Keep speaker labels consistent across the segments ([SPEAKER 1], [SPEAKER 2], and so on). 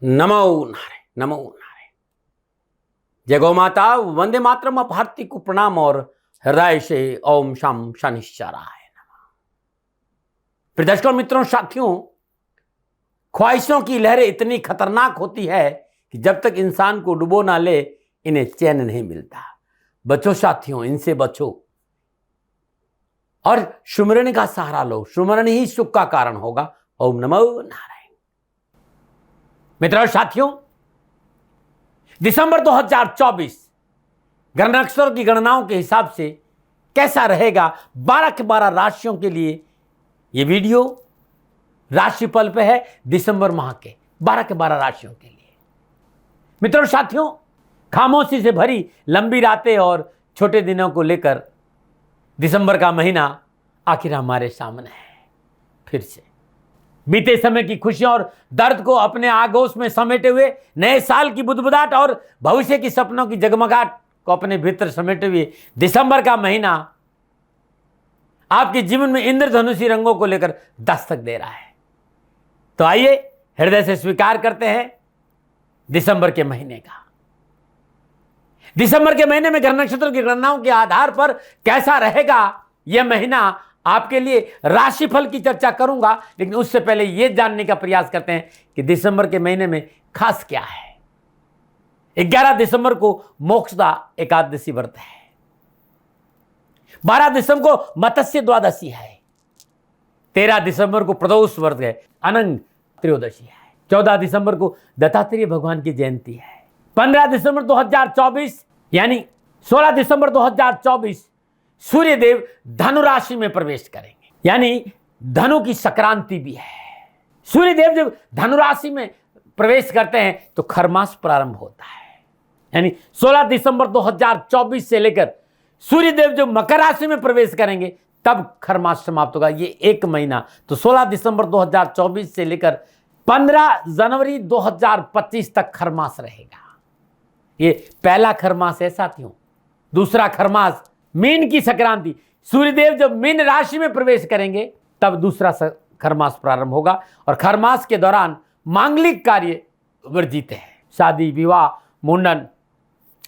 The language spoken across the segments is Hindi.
[SPEAKER 1] नमो नारायण, नमो नारायण। जय गौ माता, वंदे मातरम। भारती को प्रणाम और हृदय से ओम शम शनिश्चराय नमः। प्रिय दर्शकों, मित्रों, साथियों, ख्वाहिशों की लहरें इतनी खतरनाक होती है कि जब तक इंसान को डुबो ना ले इन्हें चैन नहीं मिलता। बचो साथियों, इनसे बचो और सुमिरन का सहारा लो। सुमिरन ही सुख का कारण होगा। ओम नमो नारायण। मित्रों साथियों, दिसंबर 2024 ग्रह नक्षत्रों की गणनाओं के हिसाब से कैसा रहेगा 12 के 12 राशियों के लिए यह वीडियो राशिफल पे है। दिसंबर माह के 12 के 12 राशियों के लिए। मित्रों साथियों, खामोशी से भरी लंबी रातें और छोटे दिनों को लेकर दिसंबर का महीना आखिर हमारे सामने है। फिर से बीते समय की खुशियों और दर्द को अपने आगोश में समेटे हुए, नए साल की बुदबुदाहट और भविष्य की सपनों की जगमगाहट को अपने भीतर समेटे हुए दिसंबर का महीना आपके जीवन में इंद्रधनुषी रंगों को लेकर दस्तक दे रहा है। तो आइए हृदय से स्वीकार करते हैं दिसंबर के महीने का। दिसंबर के महीने में ग्रह नक्षत्रों की गणनाओं के आधार पर कैसा रहेगा यह महीना आपके लिए राशिफल की चर्चा करूंगा, लेकिन उससे पहले यह जानने का प्रयास करते हैं कि दिसंबर के महीने में खास क्या है। 11 दिसंबर को मोक्षदा एकादशी व्रत है। 12 दिसंबर को मत्स्य द्वादशी है। 13 दिसंबर को प्रदोष व्रत है, अनंग त्रयोदशी है। 14 दिसंबर को दत्तात्रेय भगवान की जयंती है। 15 दिसंबर 2024 यानी 16 दिसंबर 2024 सूर्यदेव धनु राशि में प्रवेश करेंगे, यानी धनु की संक्रांति भी है। सूर्यदेव जब धनु राशि में प्रवेश करते हैं तो खरमास प्रारंभ होता है, यानी 16 दिसंबर 2024 से लेकर सूर्यदेव जब मकर राशि में प्रवेश करेंगे तब खरमास समाप्त होगा। ये एक महीना तो 16 दिसंबर 2024 से लेकर 15 जनवरी 2025 तक खरमास रहेगा। ये पहला खरमास है साथियों। दूसरा खरमास मीन की संक्रांति, सूर्यदेव जब मीन राशि में प्रवेश करेंगे तब दूसरा खरमास प्रारंभ होगा और खरमास के दौरान मांगलिक कार्य वर्जित है। शादी, विवाह, मुंडन,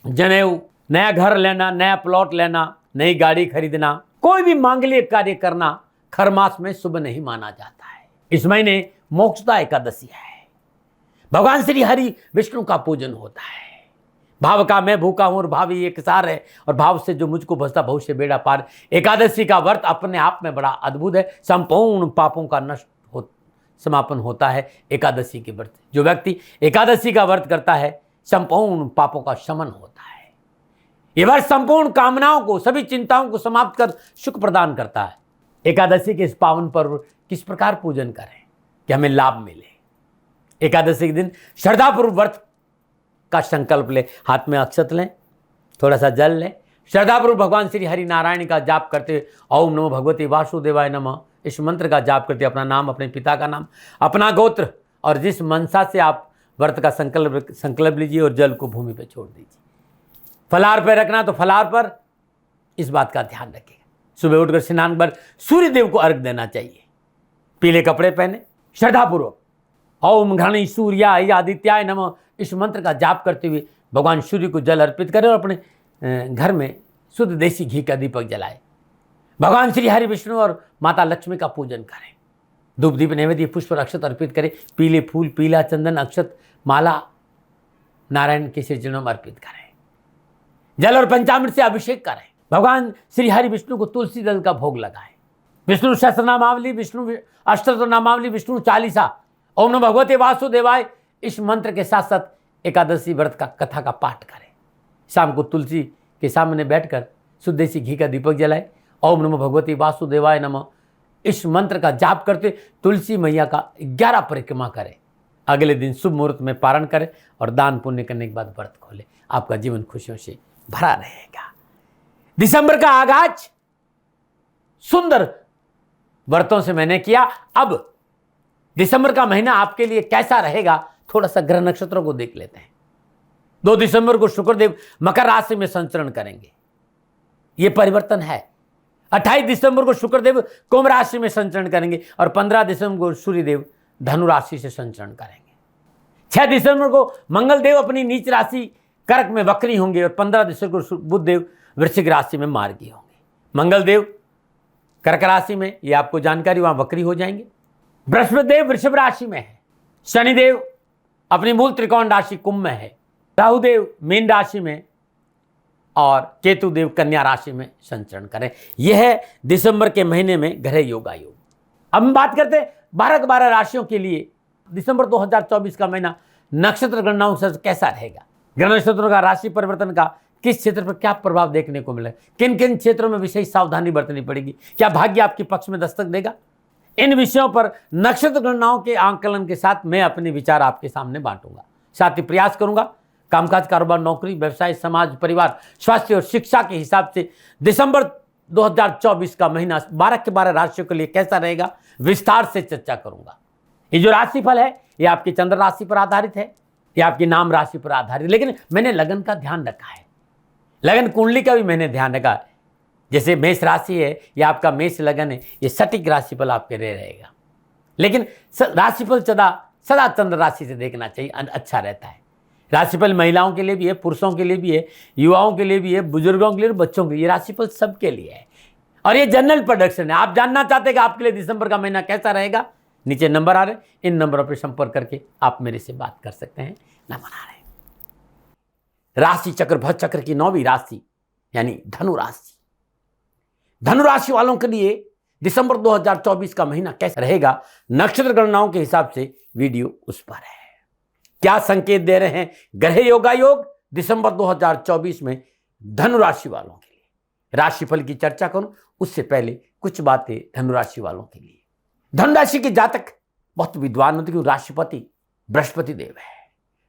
[SPEAKER 1] जनेऊ, नया घर लेना, नया प्लॉट लेना, नई गाड़ी खरीदना, कोई भी मांगलिक कार्य करना खरमास में शुभ नहीं माना जाता है। इस महीने मोक्षदा एकादशी है। भगवान श्री हरि विष्णु का पूजन होता है। भाव का मैं भूखा हूं और भावी एक सार है, और भाव से जो मुझको भजता भविष्य बेड़ा पार। एकादशी का व्रत अपने आप में बड़ा अद्भुत है। संपूर्ण पापों का समापन होता है एकादशी के व्रत। जो व्यक्ति एकादशी का व्रत करता है संपूर्ण पापों का शमन होता है। यह व्रत संपूर्ण कामनाओं को, सभी चिंताओं को समाप्त कर सुख प्रदान करता है। एकादशी के इस पावन पर्व किस प्रकार पूजन करें कि हमें लाभ मिले। एकादशी के दिन श्रद्धापूर्वक व्रत का संकल्प लें। हाथ में अक्षत लें, थोड़ा सा जल लें, श्रद्धापूर्वक भगवान श्री हरि नारायण का जाप करते हुए ओम नमो भगवते वासुदेवाय नमः इस मंत्र का जाप करते अपना नाम, अपने पिता का नाम, अपना गोत्र और जिस मनसा से आप व्रत का संकल्प लीजिए और जल को भूमि पर छोड़ दीजिए। फलाहार पर रखना तो फलाहार पर इस बात का ध्यान रखिएगा। सुबह उठकर स्नान कर सूर्य देव को अर्घ्य देना चाहिए। पीले कपड़े पहने श्रद्धापूर्वक ओम घृणी सूर्याय आदित्याय नमः इस मंत्र का जाप करते हुए भगवान सूर्य को जल अर्पित करें और अपने घर में शुद्ध देसी घी का दीपक जलाएं। भगवान श्री हरि विष्णु और माता लक्ष्मी का पूजन करें। धूप दीप नैवेद्य पुष्प और अक्षत अर्पित करें। पीले फूल, पीला चंदन, अक्षत, माला नारायण के श्री चरणों में अर्पित करें। जल और पंचामृत से अभिषेक करें। भगवान श्री हरि विष्णु को तुलसी दल का भोग लगाएं। विष्णु सहस्रनामावली, विष्णु अष्टोत्तर नामावली, विष्णु चालीसा, ओम नमो भगवते वासुदेवाय इस मंत्र के साथ साथ एकादशी व्रत का कथा का पाठ करें। शाम को तुलसी के सामने बैठकर शुद्ध देसी घी का दीपक जलाएं। ओम नमो भगवते वासुदेवाय नमः इस मंत्र का जाप करते तुलसी मैया का 11 परिक्रमा करें। अगले दिन शुभ मुहूर्त में पारण करें और दान पुण्य करने के बाद व्रत खोलें। आपका जीवन खुशियों से भरा रहेगा। दिसंबर का आगाज सुंदर व्रतों से मैंने किया। अब दिसंबर का महीना आपके लिए कैसा रहेगा थोड़ा सा ग्रह नक्षत्रों को देख लेते हैं। 2 दिसंबर को शुक्रदेव मकर राशि में संचरण करेंगे, यह परिवर्तन है। 28 दिसंबर को शुक्रदेव कुंभ राशि में संचरण करेंगे और 15 दिसंबर को सूर्यदेव धनु राशि से संचरण करेंगे। 6 दिसंबर को मंगल देव अपनी नीच राशि कर्क में वक्री होंगे और 15 दिसंबर को बुध देव वृश्चिक राशि में मार्गी होंगे। मंगल देव कर्क राशि में, ये आपको जानकारी, वहां वक्री हो जाएंगे। बृहस्पति देव वृषभ राशि में है। शनिदेव अपनी मूल त्रिकोण राशि कुंभ में है। राहु देव मीन राशि में और केतु देव कन्या राशि में संचरण करें। यह है दिसंबर के महीने में ग्रह योगायोग। अब हम बात करते हैं 12 राशियों के लिए दिसंबर 2024 का महीना नक्षत्र गणनाओं से कैसा रहेगा। ग्रह नक्षत्रों का राशि परिवर्तन का किस क्षेत्र पर क्या प्रभाव देखने को मिले, किन किन क्षेत्रों में विशेष सावधानी बरतनी पड़ेगी, क्या भाग्य आपके पक्ष में दस्तक देगा, इन विषयों पर नक्षत्र गणनाओं के आंकलन के साथ मैं अपने विचार आपके सामने बांटूंगा। साथ ही प्रयास करूंगा कामकाज, कारोबार, नौकरी, व्यवसाय, समाज, परिवार, स्वास्थ्य और शिक्षा के हिसाब से दिसंबर 2024 का महीना 12 राशियों के लिए कैसा रहेगा, विस्तार से चर्चा करूंगा। ये जो राशिफल है ये आपकी चंद्र राशि पर आधारित है, ये आपकी नाम राशि पर आधारित, लेकिन मैंने लगन का ध्यान रखा है, लगन कुंडली का भी मैंने ध्यान रखा है। जैसे मेष राशि है, ये आपका मेष लगन है, ये सटीक राशिफल आपके रहेगा, लेकिन राशिफल सदा चंद्र राशि से देखना चाहिए, अच्छा रहता है। राशिफल महिलाओं के लिए भी है, पुरुषों के लिए भी है, युवाओं के लिए भी है, बुजुर्गों के लिए, बच्चों के लिए, ये राशिफल सबके लिए है और ये जनरल प्रेडिक्शन है। आप जानना चाहते हैं कि आपके लिए दिसंबर का महीना कैसा रहेगा, नीचे नंबर आ रहे, इन नंबरों पर संपर्क करके आप मेरे से बात कर सकते हैं। नंबर आ रहे। राशि चक्र भव चक्र की 9वीं राशि यानी धनु राशि। धनु राशि वालों के लिए दिसंबर 2024 का महीना कैसा रहेगा, नक्षत्र गणनाओं के हिसाब से वीडियो उस पर है। क्या संकेत दे रहे हैं ग्रह योगायोग दिसंबर 2024 में धनु राशि वालों के लिए। राशिफल की चर्चा करूं उससे पहले कुछ बातें धनु राशि वालों के लिए। धनु राशि के जातक बहुत विद्वान होते क्योंकि राशिपति बृहस्पति देव है।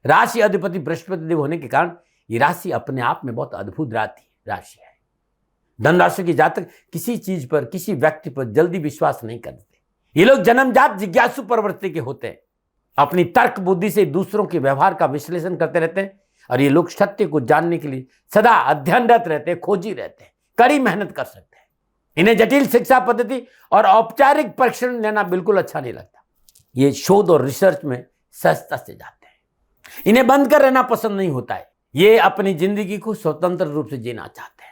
[SPEAKER 1] राशि अधिपति बृहस्पति देव होने के कारण ये राशि अपने आप में बहुत अद्भुत राशि है। धनु राशि के जातक किसी चीज पर, किसी व्यक्ति पर जल्दी विश्वास नहीं करते। ये लोग जन्मजात जिज्ञासु प्रवृत्ति के होते हैं, अपनी तर्क बुद्धि से दूसरों के व्यवहार का विश्लेषण करते रहते हैं और ये लोग सत्य को जानने के लिए सदा अध्ययनरत रहते हैं, खोजी रहते हैं, कड़ी मेहनत कर सकते हैं। इन्हें जटिल शिक्षा पद्धति और औपचारिक परीक्षण लेना बिल्कुल अच्छा नहीं लगता। ये शोध और रिसर्च में सहजता से जाते हैं। इन्हें बंद कर रहना पसंद नहीं होता है। ये अपनी जिंदगी को स्वतंत्र रूप से जीना चाहते हैं।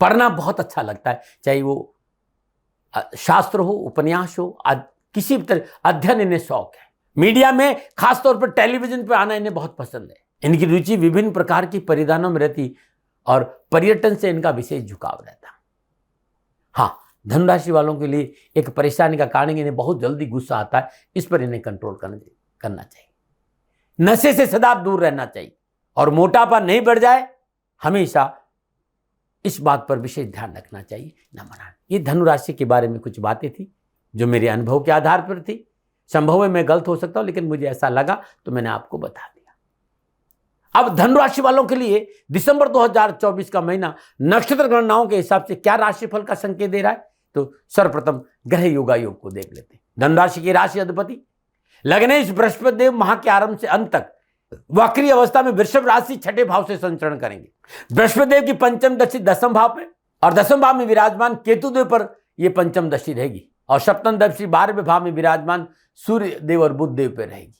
[SPEAKER 1] पढ़ना बहुत अच्छा लगता है, चाहे वो शास्त्र हो, उपन्यास हो, किसी भी तरह अध्ययन इन्हें शौक है। मीडिया में खासतौर पर टेलीविजन पर आना इन्हें बहुत पसंद है। इनकी रुचि विभिन्न प्रकार की परिधानों में रहती और पर्यटन से इनका विशेष झुकाव रहता। हाँ, धनुराशि वालों के लिए एक परेशानी का कारण इन्हें बहुत जल्दी गुस्सा आता है, इस पर इन्हें कंट्रोल करना चाहिए। नशे से सदा दूर रहना चाहिए और मोटापा नहीं बढ़ जाए, हमेशा इस बात पर विशेष ध्यान रखना चाहिए। नंबर 8, ये धनुराशि के बारे में कुछ बातें थी जो मेरे अनुभव के आधार पर थी। संभव है मैं गलत हो सकता हूं, लेकिन मुझे ऐसा लगा तो मैंने आपको बता दिया। अब धनुराशि वालों के लिए दिसंबर 2024 का महीना नक्षत्र गणनाओं के हिसाब से क्या राशिफल का संकेत दे रहा है, तो सर्वप्रथम ग्रह योगायोग को देख लेते हैं। धनुराशि की राशि अधिपति लग्नेश बृहस्पति देव माह के आरंभ से अंत तक वक्री अवस्था में वृषभ राशि 6ठे भाव से संचरण करेंगे। बृहस्पति देव की पंचम दृष्टि 10वें भाव पे और 10वें भाव में विराजमान केतु देव पर यह पंचम दृष्टि रहेगी और सप्तम दृष्टि 12वें भाव में विराजमान सूर्य देव और बुध देव पर रहेगी।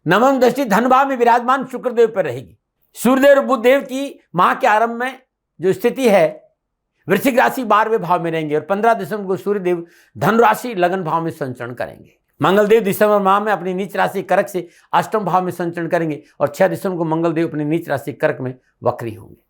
[SPEAKER 1] नवम दृष्टि धन भाव में विराजमान शुक्र देव पर रहेगी। सूर्यदेव और बुध देव की माह के आरंभ में जो स्थिति है, वृश्चिक राशि 12वें भाव में रहेंगे और 15 दिसंबर को सूर्यदेव धन राशि लगन भाव में संचरण करेंगे। मंगलदेव दिसंबर माह में अपनी नीच राशि कर्क से अष्टम भाव में संचरण करेंगे और 6 दिसंबर को मंगलदेव अपनी नीच राशि कर्क में वक्री होंगे।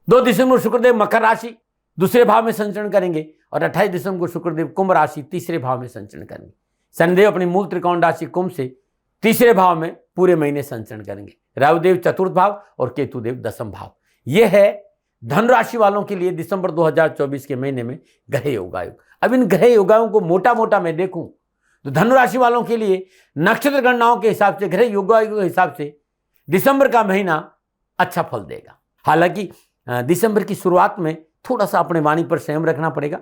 [SPEAKER 1] 2 दिसंबर को शुक्रदेव मकर राशि दूसरे भाव में संचरण करेंगे और 28 दिसंबर को शुक्रदेव कुंभ राशि तीसरे भाव में संचरण करेंगे। शनिदेव अपनी मूल त्रिकोण राशि कुंभ से तीसरे भाव में पूरे महीने संचरण करेंगे। राहुदेव चतुर्थ भाव और केतुदेव 10वें भाव। यह है धन राशि वालों के लिए दिसंबर 2024 के महीने में ग्रह योगायोग। अब इन ग्रह योगायों को मोटा मोटा मैं देखूं तो धनु राशि वालों के लिए नक्षत्र गणनाओं के हिसाब से, ग्रह योगायोग के हिसाब से दिसंबर का महीना अच्छा फल देगा। हालांकि दिसंबर की शुरुआत में थोड़ा सा अपने वाणी पर संयम रखना पड़ेगा,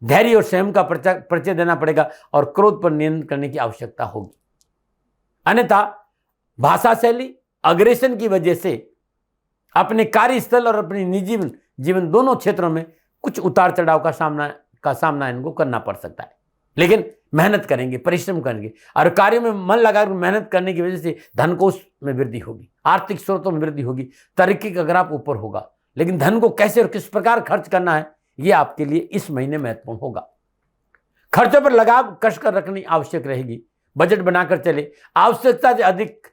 [SPEAKER 1] धैर्य और संयम का परिचय देना पड़ेगा और क्रोध पर नियंत्रण करने की आवश्यकता होगी। अन्यथा भाषा शैली, अग्रेशन की वजह से अपने कार्यस्थल और अपने निजी जीवन दोनों क्षेत्रों में कुछ उतार चढ़ाव का सामना इनको करना पड़ सकता है। लेकिन मेहनत करेंगे, परिश्रम करेंगे और कार्यों में मन लगाकर मेहनत करने की वजह से धन कोष में वृद्धि होगी, आर्थिक स्रोतों में वृद्धि होगी, तरक्की का ग्राफ ऊपर होगा। लेकिन धन को कैसे और किस प्रकार खर्च करना है, यह आपके लिए इस महीने महत्वपूर्ण होगा। खर्चों पर लगाम कस कर रखनी आवश्यक रहेगी। बजट बनाकर चले। आवश्यकता से अधिक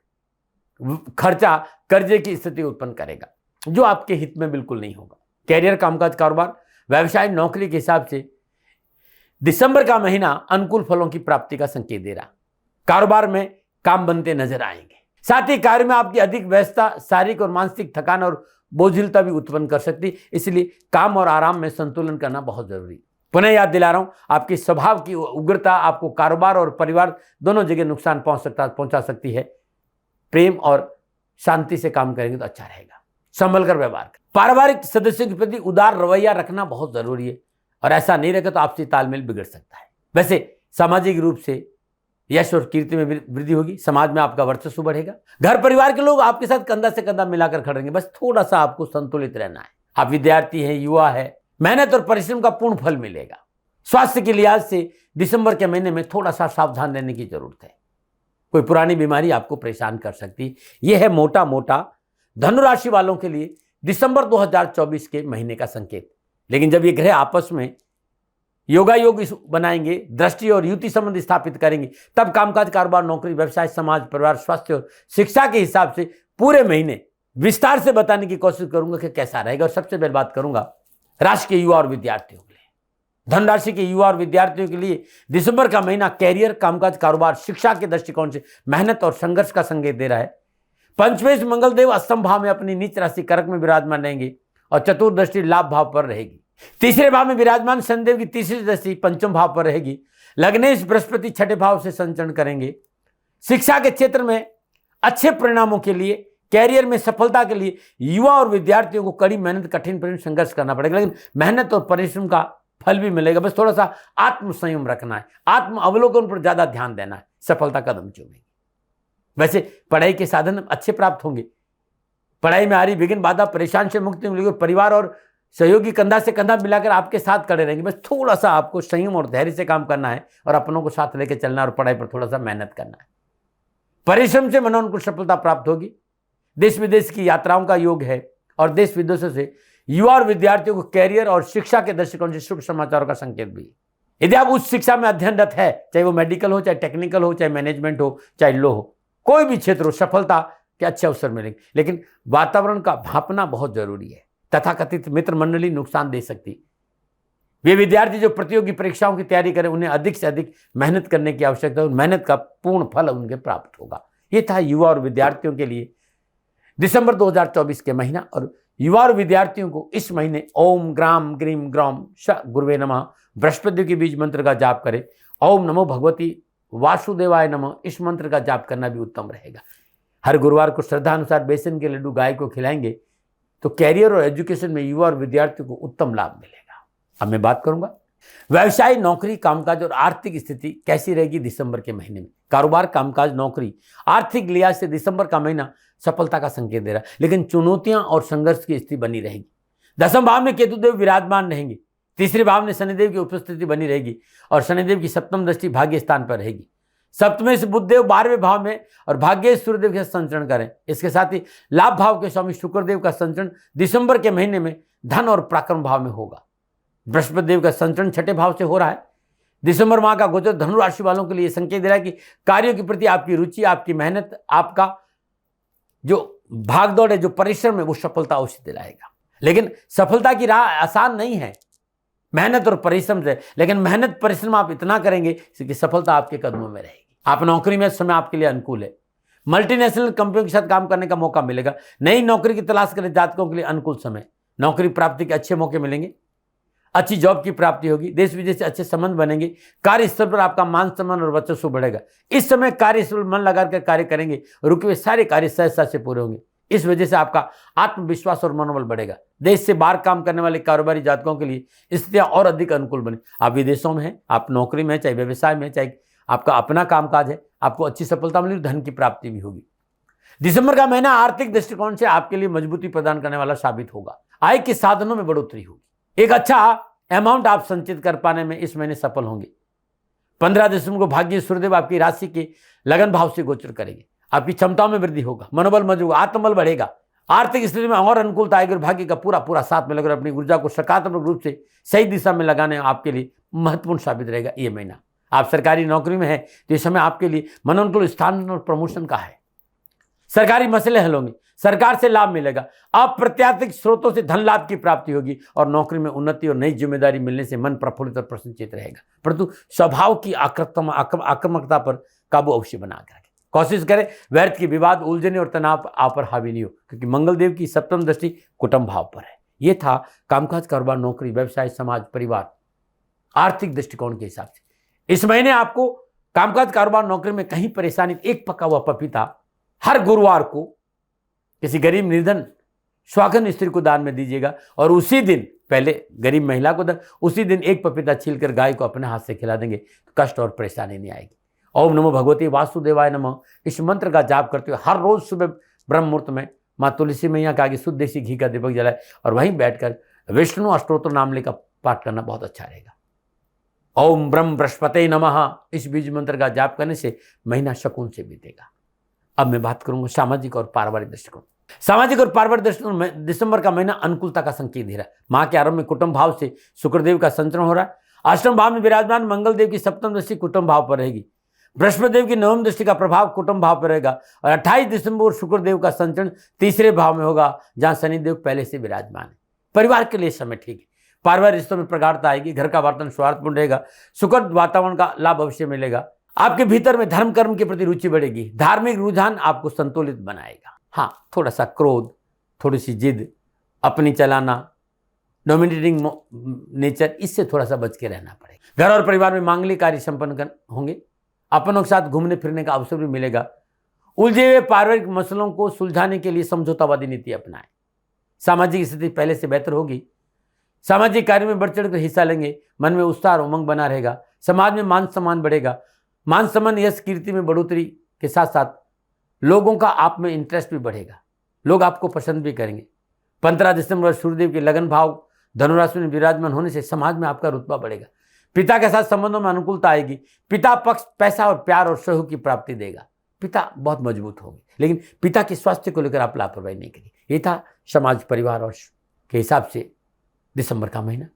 [SPEAKER 1] खर्चा कर्जे की स्थिति उत्पन्न करेगा, जो आपके हित में बिल्कुल नहीं होगा। कैरियर, कामकाज, कारोबार, व्यवसाय, नौकरी के हिसाब से दिसंबर का महीना अनुकूल फलों की प्राप्ति का संकेत दे रहा। कारोबार में काम बनते नजर आएंगे। साथ ही कार्य में आपकी अधिक व्यस्तता शारीरिक और मानसिक थकान और बोझिलता भी उत्पन्न कर सकती, इसलिए काम और आराम में संतुलन करना बहुत जरूरी। पुनः याद दिला रहा हूं, आपकी स्वभाव की उग्रता आपको कारोबार और परिवार दोनों जगह नुकसान पहुंचा सकती है। प्रेम और शांति से काम करेंगे तो अच्छा रहेगा। संभल कर व्यवहार करें। पारिवारिक सदस्यों के प्रति उदार रवैया रखना बहुत जरूरी है और ऐसा नहीं रखे तो आपसी तालमेल बिगड़ सकता है। वैसे सामाजिक रूप से यश और कीर्ति में वृद्धि होगी। समाज में आपका वर्चस्व बढ़ेगा। घर परिवार के लोग आपके साथ कंधा से कंधा मिलाकर खड़ेंगे। बस थोड़ा सा आपको संतुलित रहना है। आप विद्यार्थी हैं, युवा है, मेहनत और परिश्रम का पूर्ण फल मिलेगा। स्वास्थ्य के लिहाज से दिसंबर के महीने में थोड़ा सा सावधान रहने की जरूरत है। कोई पुरानी बीमारी आपको परेशान कर सकती है। यह है मोटा मोटा धनुराशि वालों के लिए दिसंबर 2024 के महीने का संकेत। लेकिन जब ये ग्रह आपस में योगायोग बनाएंगे, दृष्टि और युति संबंध स्थापित करेंगे, तब कामकाज, कारोबार, नौकरी, व्यवसाय, समाज, परिवार, स्वास्थ्य और शिक्षा के हिसाब से पूरे महीने विस्तार से बताने की कोशिश करूंगा कि कैसा रहेगा। और सबसे पहले बात करूंगा राशि के युवा और विद्यार्थियों के लिए। धनराशि के युवा और विद्यार्थियों के लिए दिसंबर का महीना कैरियर, कामकाज, कारोबार, शिक्षा के दृष्टिकोण से मेहनत और संघर्ष का संकेत दे रहा है। पंचमेश मंगलदेव अष्टम भाव में अपनी नीच राशि कर्क में विराजमान रहेंगे और चतुर्दृष्टि लाभ भाव पर रहेगी। तीसरे भाव में विराजमान शनिदेव की तीसरी दृष्टि पंचम भाव पर रहेगी। लग्नेश बृहस्पति छठे भाव से संचरण करेंगे। शिक्षा के क्षेत्र में अच्छे परिणामों के लिए, कैरियर में सफलता के लिए युवा और विद्यार्थियों को कड़ी मेहनत, कठिन परिश्रम, संघर्ष करना पड़ेगा। लेकिन मेहनत और परिश्रम का फल भी मिलेगा। बस थोड़ा सा आत्म संयम रखना है, आत्म अवलोकन पर ज्यादा ध्यान देना है, सफलता कदम चूमेगी। वैसे पढ़ाई के साधन अच्छे प्राप्त होंगे। पढ़ाई में आ रही विघ्न, बाधा, परेशान से मुक्ति मिलेगी। परिवार और सहयोगी कंधा से कंधा मिलाकर आपके साथ खड़े रहेंगे। बस थोड़ा सा आपको संयम और धैर्य से काम करना है और अपनों को साथ लेकर चलना है और पढ़ाई पर थोड़ा सा मेहनत करना है। परिश्रम से मनोनुकूल सफलता प्राप्त होगी। देश विदेश की यात्राओं का योग है और देश विदेशों से युवा और विद्यार्थियों को कैरियर और शिक्षा के दृष्टिकोण से शुभ समाचारों का संकेत भी। यदि आप उच्च शिक्षा में अध्ययनरत है, चाहे वो मेडिकल हो, चाहे टेक्निकल हो, चाहे मैनेजमेंट हो, चाहे लो हो, कोई भी क्षेत्र हो, सफलता के अच्छे अवसर मिलेंगे। लेकिन वातावरण का भांपना बहुत जरूरी है। तथाकथित मित्र मंडली नुकसान दे सकती। वे विद्यार्थी जो प्रतियोगी परीक्षाओं की तैयारी करें, उन्हें अधिक से अधिक मेहनत करने की आवश्यकता है और मेहनत का पूर्ण फल उनके प्राप्त होगा। ये था युवा और विद्यार्थियों के लिए दिसंबर 2024 के महीना। और युवा और विद्यार्थियों को इस महीने ओम ग्राम ग्रीम ग्राम श गुरुवे नमः बृहस्पति के बीज मंत्र का जाप करें। ओम नमो भगवती वासुदेवाय नमः, इस मंत्र का जाप करना भी उत्तम रहेगा। हर गुरुवार को श्रद्धा अनुसार बेसन के लड्डू गाय को खिलाएंगे तो कैरियर और एजुकेशन में युवा और विद्यार्थियों को उत्तम लाभ मिलेगा। अब मैं बात करूंगा व्यवसाय, नौकरी, कामकाज और आर्थिक स्थिति कैसी रहेगी दिसंबर के महीने में। कारोबार, कामकाज, नौकरी, आर्थिक लिहाज से दिसंबर का महीना सफलता का संकेत दे रहा है। लेकिन चुनौतियां और संघर्ष की स्थिति बनी रहेगी। दसम भाव में केतुदेव विराजमान रहेंगे। तीसरे भाव में शनिदेव की उपस्थिति बनी रहेगी और शनिदेव की सप्तम दृष्टि भाग्य स्थान पर रहेगी। सप्तमें से बुधदेव 12वें भाव में और भाग्य सूर्यदेव के संचरण करें। इसके साथ ही लाभ भाव के स्वामी शुक्रदेव का संचरण दिसंबर के महीने में धन और पराक्रम भाव में होगा। बृहस्पति देव का संचरण छठे भाव से हो रहा है। दिसंबर माह का गोचर धनु राशि वालों के लिए संकेत दे रहा है कि कार्यों के प्रति आपकी रुचि, आपकी मेहनत, आपका जो भागदौड़ है, जो परिश्रम है, वो सफलता अवश्य दिलाएगा। लेकिन सफलता की राह आसान नहीं है, मेहनत और परिश्रम से। लेकिन मेहनत परिश्रम आप इतना करेंगे कि सफलता आपके कदमों में रहेगी। आप नौकरी में समय आपके लिए अनुकूल है। मल्टीनेशनल कंपनियों के साथ काम करने का मौका मिलेगा। नई नौकरी की तलाश करें जातकों के लिए अनुकूल समय। नौकरी प्राप्ति के अच्छे मौके मिलेंगे। अच्छी जॉब की प्राप्ति होगी। देश विदेश से अच्छे संबंध बनेंगे। कार्यस्थल पर आपका मान सम्मान और वर्चस्व बढ़ेगा। इस समय कार्यस्थल मन लगाकर कार्य करेंगे, रुके हुए सारे कार्य सहजता से पूरे होंगे। इस वजह से आपका आत्मविश्वास और मनोबल बढ़ेगा। देश से बाहर काम करने वाले कारोबारी जातकों के लिए स्थितियां और अधिक अनुकूल बने। आप विदेशों में हैं, आप नौकरी में, चाहे व्यवसाय में, चाहे आपका अपना कामकाज है, आपको अच्छी सफलता मिलेगी, धन की प्राप्ति भी होगी। दिसंबर का महीना आर्थिक दृष्टिकोण से आपके लिए मजबूती प्रदान करने वाला साबित होगा। आय के साधनों में बढ़ोतरी होगी। एक अच्छा अमाउंट आप संचित कर पाने में इस महीने सफल होंगे। 15 दिसंबर को भाग्य सूर्यदेव आपकी राशि के लगन भाव से गोचर करेंगे। आपकी क्षमताओं में वृद्धि होगा, मनोबल मजबूत होगा, आत्मबल बढ़ेगा, आर्थिक स्थिति में और अनुकूलता आएगी और भाग्य का पूरा पूरा साथ में लगकर अपनी ऊर्जा को सकारात्मक रूप से सही दिशा में लगाने आपके लिए महत्वपूर्ण साबित रहेगा ये महीना। आप सरकारी नौकरी में है तो इस समय आपके लिए मनोनुकूल स्थान और प्रमोशन का है। सरकारी मसले हल होंगे, सरकार से लाभ मिलेगा, अप्रत्याशित स्रोतों से धन लाभ की प्राप्ति होगी और नौकरी में उन्नति और नई जिम्मेदारी मिलने से मन प्रफुल्लित और प्रसन्नचित रहेगा। परंतु स्वभाव की आक्रामकता पर काबू अवश्य बना कर रखें। कोशिश करें व्यर्थ की विवाद, उलझने और तनाव आप पर हावी नहीं हो, क्योंकि मंगल देव की सप्तम दृष्टि कुटुंब भाव पर है। यह था कामकाज, कारोबार, नौकरी, व्यवसाय, समाज, परिवार, आर्थिक दृष्टिकोण के हिसाब से। इस महीने आपको कामकाज, कारोबार, नौकरी में कहीं परेशानी, एक पका हुआ पपीता हर गुरुवार को किसी गरीब निर्धन स्वागन स्त्री को दान में दीजिएगा और उसी दिन, पहले गरीब महिला को उसी दिन एक पपीता छीलकर गाय को अपने हाथ से खिला देंगे तो कष्ट और परेशानी नहीं आएगी। ओम नमो भगवती वासुदेवाय नमः इस मंत्र का जाप करते हुए हर रोज सुबह ब्रह्म मुहूर्त में माँ तुलसी मैया के आगे शुद्ध देसी घी का दीपक जलाए और वहीं बैठकर विष्णु अष्टोत्तर नाम का पाठ करना बहुत अच्छा रहेगा। ओम ब्रह्म बृहस्पते नमः इस बीज मंत्र का जाप करने से महीना शकुन से बीतेगा। अब मैं बात करूंगा सामाजिक और पारिवारिक दृष्टिकोण। सामाजिक और पारिवारिक दृष्टिकोण दिसंबर का महीना अनुकूलता का संकेत दे रहा है। मां के आरंभ में कुटुंब भाव से शुक्रदेव का संचरण हो रहा है। अष्टम भाव में विराजमान मंगल देव की सप्तम दृष्टि कुटुंब भाव पर रहेगी। बृहस्पति देव की नवम दृष्टि का प्रभाव कुटुंब भाव पर रहेगा और 28 दिसंबर शुक्रदेव का संचरण तीसरे भाव में होगा, जहां शनिदेव पहले से विराजमान है। परिवार के लिए समय ठीक है। पारिवारिक रिश्तों में प्रगाढ़ता आएगी, घर का वातावरण सौहार्दपूर्ण रहेगा, सुखद वातावरण का लाभ अवश्य मिलेगा। आपके भीतर में धर्म कर्म के प्रति रुचि बढ़ेगी। धार्मिक रुझान आपको संतुलित बनाएगा। हाँ, थोड़ा सा क्रोध, थोड़ी सी जिद, अपनी चलाना, डोमिनेटिंग नेचर, इससे थोड़ा सा बच के रहना पड़ेगा। घर और परिवार में मांगलिक कार्य संपन्न होंगे। अपनों के साथ घूमने फिरने का अवसर भी मिलेगा। उलझे हुए पारिवारिक मसलों को सुलझाने के लिए समझौतावादी नीति अपनाएं। सामाजिक स्थिति पहले से बेहतर होगी। सामाजिक कार्य में बढ़ चढ़कर हिस्सा लेंगे। मन में उत्साह और उमंग बना रहेगा। समाज में मान सम्मान बढ़ेगा। मान सम्मान, यश, कीर्ति में बढ़ोतरी के साथ साथ लोगों का आप में इंटरेस्ट भी बढ़ेगा। लोग आपको पसंद भी करेंगे। 15 दिसंबर सूर्यदेव के लगन भाव धनुराशि में विराजमान होने से समाज में आपका रुतबा बढ़ेगा। पिता के साथ संबंधों में अनुकूलता आएगी। पिता पक्ष पैसा और प्यार और सहयोग की प्राप्ति देगा। पिता बहुत मजबूत होंगे, लेकिन पिता के स्वास्थ्य को लेकर आप लापरवाही नहीं करिए। ये था समाज, परिवार और के हिसाब से दिसंबर का महीना।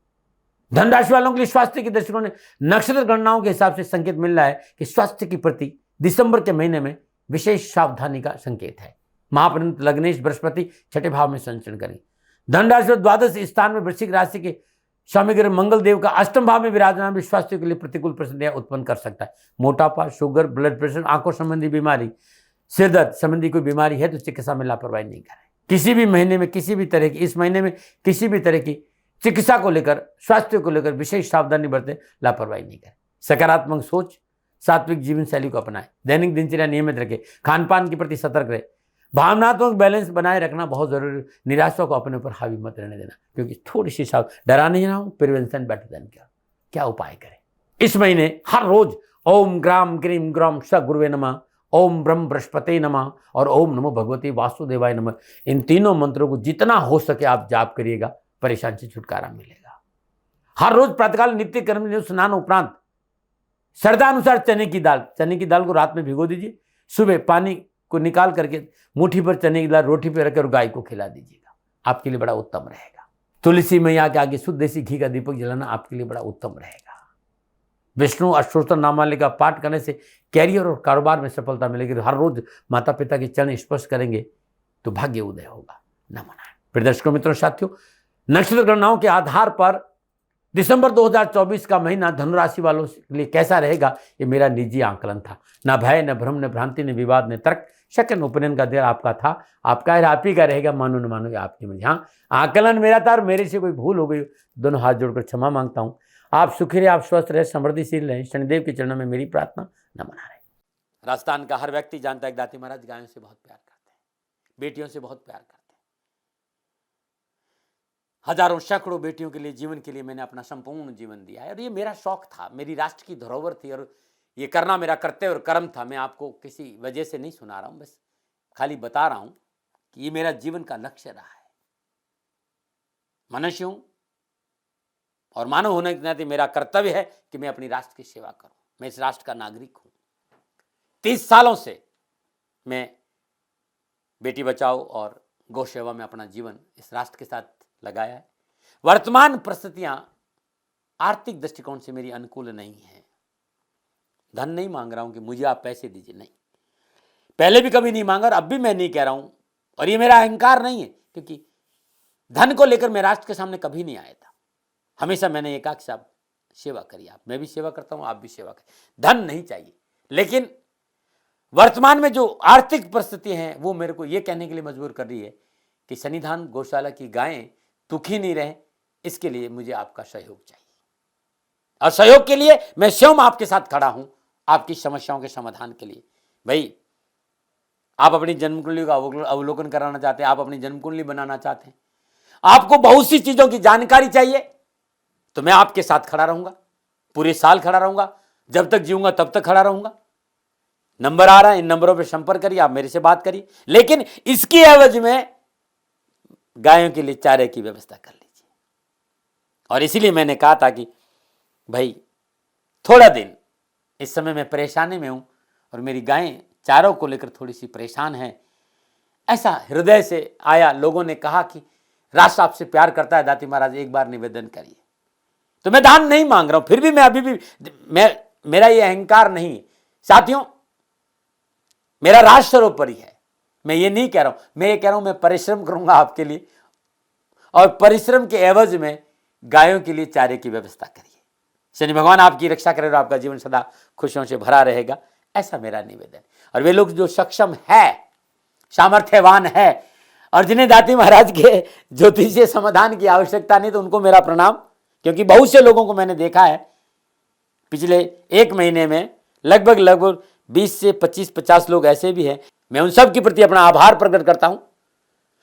[SPEAKER 1] धनराशि वालों के लिए स्वास्थ्य की दृष्टिकोण में नक्षत्र गणनाओं के हिसाब से संकेत मिल रहा है कि स्वास्थ्य के प्रति दिसंबर के महीने में विशेष सावधानी का संकेत है। महापरिणत लग्नेश बृहस्पति छठे भाव में संचरण करें। धनराशि और द्वादश स्थान में वृश्चिक राशि के स्वामी ग्रह मंगल देव का अष्टम भाव में विराजमान भी स्वास्थ्य के लिए प्रतिकूल परिस्थितियां उत्पन्न कर सकता है। मोटापा, शुगर, ब्लड प्रेशर, आंखों संबंधी बीमारी, सिर दर्द संबंधी कोई बीमारी है तो चिकित्सा में लापरवाही नहीं करें। किसी भी महीने में किसी भी तरह की, इस महीने में किसी भी तरह की चिकित्सा को लेकर, स्वास्थ्य को लेकर विशेष सावधानी बरतें, लापरवाही नहीं करें। सकारात्मक सोच, सात्विक जीवन शैली को अपनाएं। दैनिक दिनचर्या नियमित रखें। खान पान के प्रति सतर्क रहे। भावनात्मक बैलेंस बनाए रखना बहुत जरूरी है। निराशा को अपने ऊपर हावी मत रहने देना, क्योंकि थोड़ी सी डरा नहीं रहा हूं, प्रिवेंशन बेटर देन क्या उपाय करें। इस महीने हर रोज ओम ग्राम ग्रीम ग्राम स गुरुवे नमः, ओम ब्रह्म बृहस्पते नमः और ओम नमो भगवती वासुदेवाय नमः, इन तीनों मंत्रों को जितना हो सके आप जाप करिएगा, परेशानी से छुटकारा मिलेगा। हर रोज प्रातःकाल नित्य कर्म स्नान उपरांत श्रद्धानुसार चने की दाल को रात में भिगो दीजिए। सुबह पानी को निकाल करके मुट्ठी पर चने की दाल रोटी पर रखकर गाय को खिला दीजिएगा, आपके लिए बड़ा उत्तम रहेगा। तुलसी मैया के आगे शुद्ध देसी घी का दीपक जलाना आपके लिए बड़ा उत्तम रहेगा। विष्णु अष्टोत्तर नामावली का पाठ करने से कैरियर और कारोबार में सफलता मिलेगी। हर रोज माता पिता के चरण स्पर्श करेंगे तो भाग्य उदय होगा। नमन। प्रिय दर्शकों, मित्रों, साथियों, नक्षत्र गणनाओं के आधार पर दिसंबर 2024 का महीना धनुराशि वालों के लिए कैसा रहेगा, ये मेरा निजी आंकलन था। न भय, न भ्रम, न भ्रांति, न विवाद, न तर्क, सेकंड ओपिनियन का देर आपका था। आपका है, आप ही का रहेगा। मानो न मानो, आपकी मर्जी। हाँ, आंकलन मेरा था और मेरे से कोई भूल हो गई, दोनों हाथ जोड़कर क्षमा मांगता हूँ। आप सुखी रहे, आप स्वस्थ रहे, समृद्धिशील रहे, शनिदेव के चरणों में मेरी प्रार्थना। नमन। राजस्थान का हर व्यक्ति जानता है कि दाती महाराज गायों से बहुत प्यार करते हैं, बेटियों से बहुत प्यार करते हैं। हजारों सैकड़ों बेटियों के लिए, जीवन के लिए मैंने अपना संपूर्ण जीवन दिया है और ये मेरा शौक था, मेरी राष्ट्र की धरोहर थी और ये करना मेरा कर्तव्य और कर्म था। मैं आपको किसी वजह से नहीं सुना रहा हूं, बस खाली बता रहा हूं कि ये मेरा जीवन का लक्ष्य रहा है। मनुष्य हूं और मानव होने के नाते मेरा कर्तव्य है कि मैं अपनी राष्ट्र की सेवा करूं। मैं इस राष्ट्र का नागरिक हूं। 30 सालों से मैं बेटी बचाओ और गौ सेवा में अपना जीवन इस राष्ट्र के साथ लगाया है। वर्तमान परिस्थितियां आर्थिक दृष्टिकोण से मेरी अनुकूल नहीं है। धन नहीं मांग रहा हूं कि मुझे आप पैसे दीजिए, नहीं, पहले भी कभी नहीं मांगा और अब भी मैं नहीं कह रहा हूं, और ये मेरा अहंकार नहीं है, क्योंकि धन को लेकर मैं राष्ट्र के सामने कभी नहीं आया था। हमेशा मैंने ये कहा कि साहब सेवा करिए, आप, मैं भी सेवा करता हूं, आप भी सेवा करिए, धन नहीं चाहिए। लेकिन वर्तमान में जो आर्थिक परिस्थिति हैं वो मेरे को ये कहने के लिए मजबूर कर रही है कि सन्निधान गौशाला की गायें दुखी नहीं रहे, इसके लिए मुझे आपका सहयोग चाहिए। और सहयोग के लिए मैं स्वयं आपके साथ खड़ा हूं, आपकी समस्याओं के समाधान के लिए। भाई, आप अपनी जन्म कुंडली का अवलोकन कराना चाहते हैं, आप अपनी जन्म कुंडली बनाना चाहते हैं, आपको बहुत सी चीजों की जानकारी चाहिए, तो मैं आपके साथ खड़ा रहूंगा, पूरे साल खड़ा रहूंगा, जब तक जीऊंगा तब तक खड़ा रहूंगा। नंबर आ रहा है, इन नंबरों पर संपर्क करिए, आप मेरे से बात करिए, लेकिन इसकी एवज में गायों के लिए चारे की व्यवस्था कर लीजिए। और इसीलिए मैंने कहा था कि भाई थोड़ा दिन इस समय मैं परेशानी में हूं और मेरी गायें चारों को लेकर थोड़ी सी परेशान हैं। ऐसा हृदय से आया, लोगों ने कहा कि राष्ट्र आपसे प्यार करता है दाती महाराज, एक बार निवेदन करिए। तो मैं दान नहीं मांग रहा हूं, फिर भी मैं अभी भी मेरा ये अहंकार नहीं साथियों, मेरा राष्ट्र सर्वोपरि है। मैं ये नहीं कह रहा हूं, मैं ये कह रहा हूं मैं परिश्रम करूंगा आपके लिए, और परिश्रम के एवज में गायों के लिए चारे की व्यवस्था करिए। शनि भगवान आपकी रक्षा करे और आपका जीवन सदा खुशियों से भरा रहेगा, ऐसा मेरा निवेदन। और वे लोग जो सक्षम है, सामर्थ्यवान है, और जिन्हें दाती महाराज के ज्योतिषीय समाधान की आवश्यकता नहीं, तो उनको मेरा प्रणाम, क्योंकि बहुत से लोगों को मैंने देखा है पिछले 1 महीने में, लगभग 20 से 25-50 लोग ऐसे भी हैं। मैं उन सब के प्रति अपना आभार प्रकट करता हूं,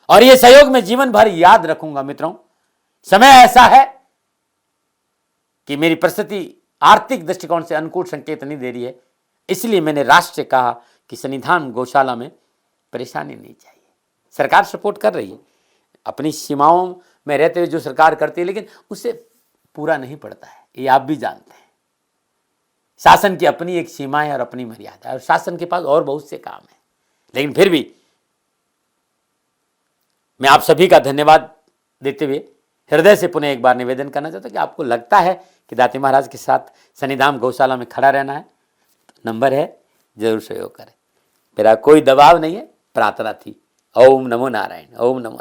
[SPEAKER 1] और यह सहयोग मैं जीवन भर याद रखूंगा। मित्रों, समय ऐसा है कि मेरी परिस्थिति आर्थिक दृष्टिकोण से अनुकूल संकेत नहीं दे रही है, इसलिए मैंने राष्ट्र से कहा कि सन्निधान गौशाला में परेशानी नहीं चाहिए। सरकार सपोर्ट कर रही है, अपनी सीमाओं में रहते हुए जो सरकार करती है, लेकिन उससे पूरा नहीं पड़ता है, ये आप भी जानते हैं। शासन की अपनी एक सीमा है और अपनी मर्यादा है, और शासन के पास और बहुत से काम है। लेकिन फिर भी मैं आप सभी का धन्यवाद देते हुए हृदय से पुनः एक बार निवेदन करना चाहता हूं कि आपको लगता है कि दाती महाराज के साथ सन्निधान गौशाला में खड़ा रहना है, तो नंबर है, जरूर सहयोग करें। मेरा कोई दबाव नहीं है, प्रार्थना थी। ओम नमो नारायण, ओम नमो।